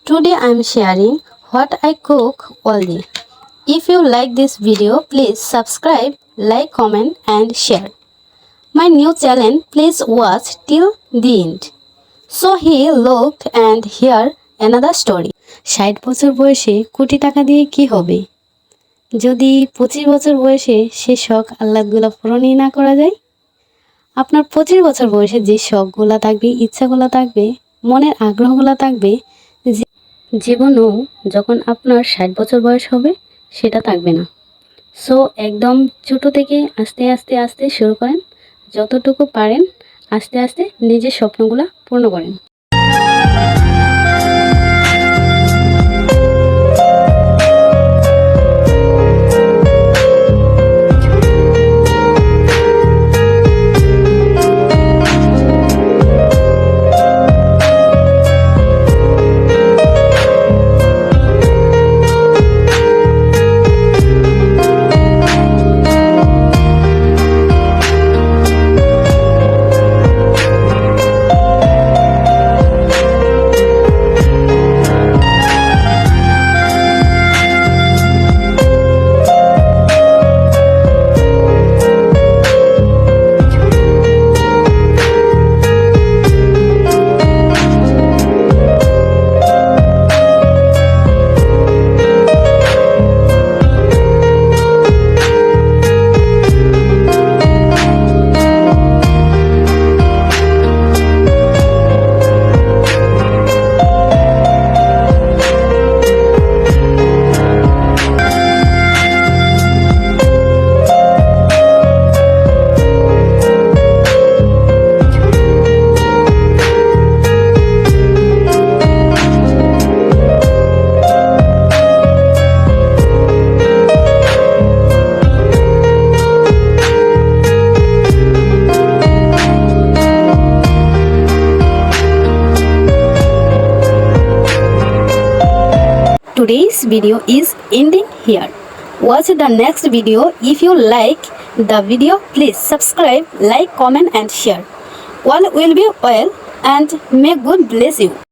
Today I am sharing what I cook only. If you like this video, please subscribe, like, comment and share. My new channel, please watch till the end. So he looked and here another story. 60 বছর বয়সে কোটি টাকা দিয়ে কি হবে? যদি 25 বছর বয়সে সে শখ আহ্লাদগুলো পূরণই না করা যায়? আপনার 25 বছর বয়সে যে শখগুলো থাকবে, ইচ্ছাগুলো থাকবে, মনের আগ্রহগুলো থাকবে, জীবনেও যখন আপনার 60 বছর বয়স হবে সেটা থাকবে না। সো একদম ছোট থেকে আস্তে আস্তে আস্তে শুরু করেন, যতটুকু পারেন আস্তে আস্তে নিজের স্বপ্নগুলো পূর্ণ করেন। Today's video is ending here. Watch the next video. If you like the video, please subscribe, like, comment and share. All will be well and may God bless you.